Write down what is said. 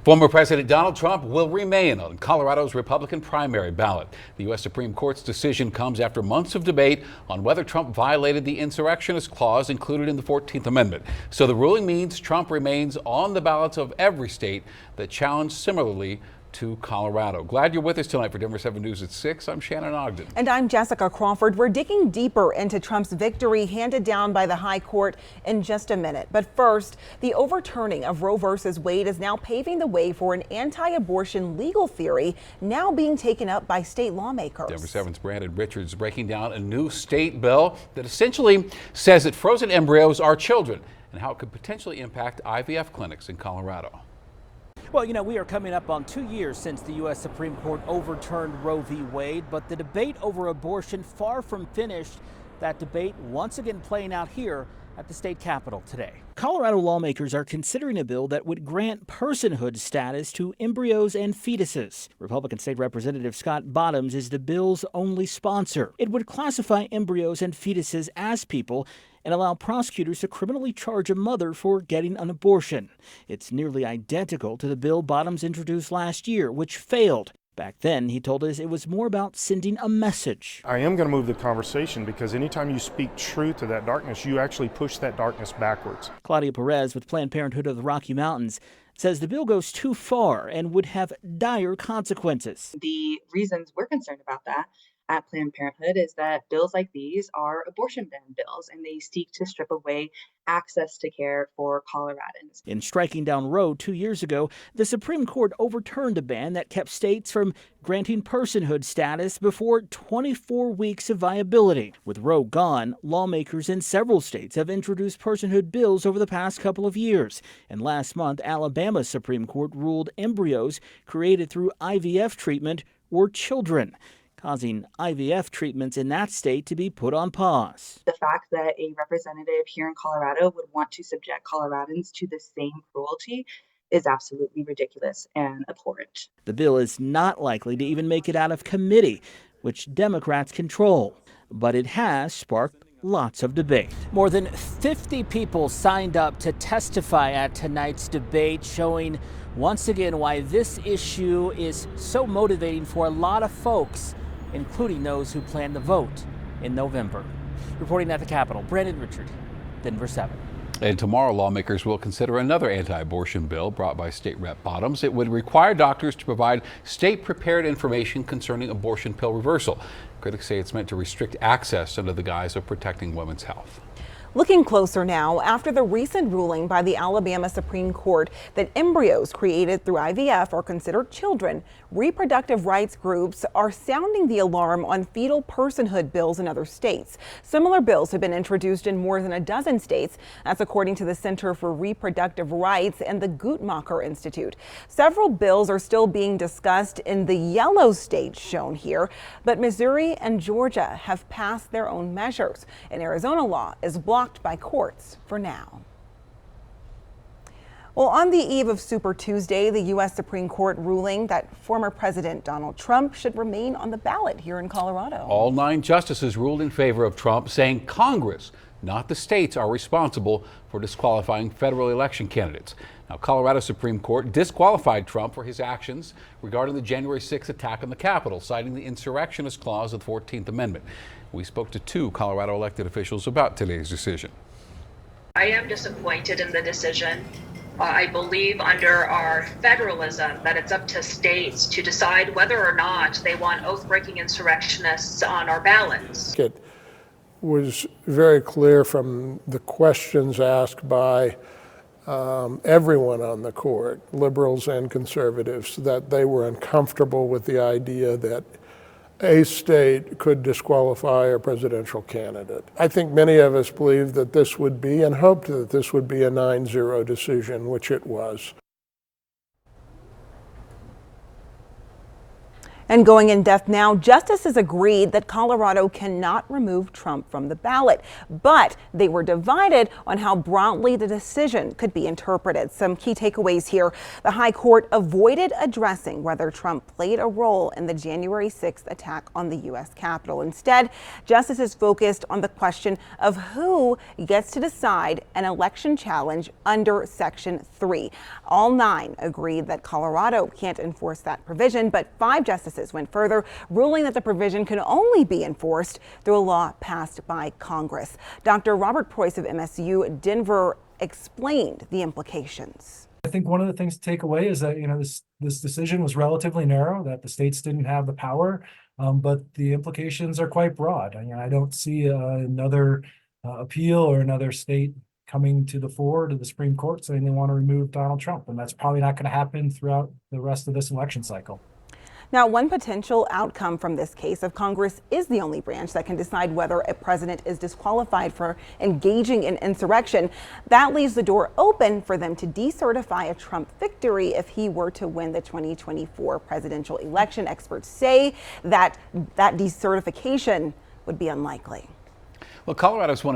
Former President Donald Trump will remain on Colorado's Republican primary ballot. The U.S. Supreme Court's decision comes after months of debate on whether Trump violated the insurrectionist clause included in the 14th Amendment. So the ruling means Trump remains on the ballots of every state that challenged similarly to Colorado. Glad you're with us tonight for Denver 7 News at 6. I'm Shannon Ogden. And I'm Jessica Crawford. We're digging deeper into Trump's victory handed down by the high court in just a minute. But first, the overturning of Roe versus Wade is now paving the way for an anti-abortion legal theory now being taken up by state lawmakers. Denver 7's Brandon Richards breaking down a new state bill that essentially says that frozen embryos are children and how it could potentially impact IVF clinics in Colorado. Well, we are coming up on 2 years since the U.S. Supreme Court overturned Roe v. Wade, but the debate over abortion far from finished. That debate once again playing out here at the state capitol today. Colorado lawmakers are considering a bill that would grant personhood status to embryos and fetuses. Republican State Representative Scott Bottoms is the bill's only sponsor. It would classify embryos and fetuses as people and allow prosecutors to criminally charge a mother for getting an abortion. It's nearly identical to the bill Bottoms introduced last year, which failed. Back then, he told us it was more about sending a message. I am going to move the conversation because anytime you speak truth to that darkness, you actually push that darkness backwards. Claudia Perez with Planned Parenthood of the Rocky Mountains says the bill goes too far and would have dire consequences. The reasons we're concerned about that at Planned Parenthood is that bills like these are abortion ban bills, and they seek to strip away access to care for Coloradans. In striking down Roe 2 years ago, the Supreme Court overturned a ban that kept states from granting personhood status before 24 weeks of viability. With Roe gone, lawmakers in several states have introduced personhood bills over the past couple of years. And last month, Alabama's Supreme Court ruled embryos created through IVF treatment were children, causing IVF treatments in that state to be put on pause. The fact that a representative here in Colorado would want to subject Coloradans to the same cruelty is absolutely ridiculous and abhorrent. The bill is not likely to even make it out of committee, which Democrats control, but it has sparked lots of debate. More than 50 people signed up to testify at tonight's debate, showing once again why this issue is so motivating for a lot of folks, including those who plan to vote in November. Reporting at the Capitol, Brandon Richard, Denver 7. And tomorrow, lawmakers will consider another anti-abortion bill brought by State Rep Bottoms. It would require doctors to provide state-prepared information concerning abortion pill reversal. Critics say it's meant to restrict access under the guise of protecting women's health. Looking closer now, after the recent ruling by the Alabama Supreme Court that embryos created through IVF are considered children, reproductive rights groups are sounding the alarm on fetal personhood bills in other states. Similar bills have been introduced in more than a dozen states. That's according to the Center for Reproductive Rights and the Guttmacher Institute. Several bills are still being discussed in the yellow states shown here, but Missouri and Georgia have passed their own measures. And Arizona law is blocked by courts for now. Well, on the eve of Super Tuesday, the U.S. Supreme Court ruling that former President Donald Trump should remain on the ballot here in Colorado. All 9 justices ruled in favor of Trump, saying Congress, not the states, are responsible for disqualifying federal election candidates. Now, Colorado Supreme Court disqualified Trump for his actions regarding the January 6th attack on the Capitol, citing the insurrectionist clause of the 14th Amendment. We spoke to 2 Colorado elected officials about today's decision. I am disappointed in the decision. I believe under our federalism that it's up to states to decide whether or not they want oath-breaking insurrectionists on our ballots. It was very clear from the questions asked by everyone on the court, liberals and conservatives, that they were uncomfortable with the idea that a state could disqualify a presidential candidate. I think many of us believed that this would be and hoped that this would be a 9-0 decision, which it was. And going in depth now, justices agreed that Colorado cannot remove Trump from the ballot, but they were divided on how broadly the decision could be interpreted. Some key takeaways here. The High Court avoided addressing whether Trump played a role in the January 6th attack on the U.S. Capitol. Instead, justices focused on the question of who gets to decide an election challenge under Section 3. All 9 agreed that Colorado can't enforce that provision, but 5 justices went further, ruling that the provision can only be enforced through a law passed by Congress. Dr. Robert Preuss of MSU Denver explained the implications. I think one of the things to take away is that, this decision was relatively narrow, that the states didn't have the power, but the implications are quite broad. I don't see another appeal or another state coming to the fore to the Supreme Court saying they want to remove Donald Trump, and that's probably not going to happen throughout the rest of this election cycle. Now, one potential outcome from this case of Congress is the only branch that can decide whether a president is disqualified for engaging in insurrection. That leaves the door open for them to decertify a Trump victory if he were to win the 2024 presidential election. Experts say that decertification would be unlikely. Well, Colorado's one of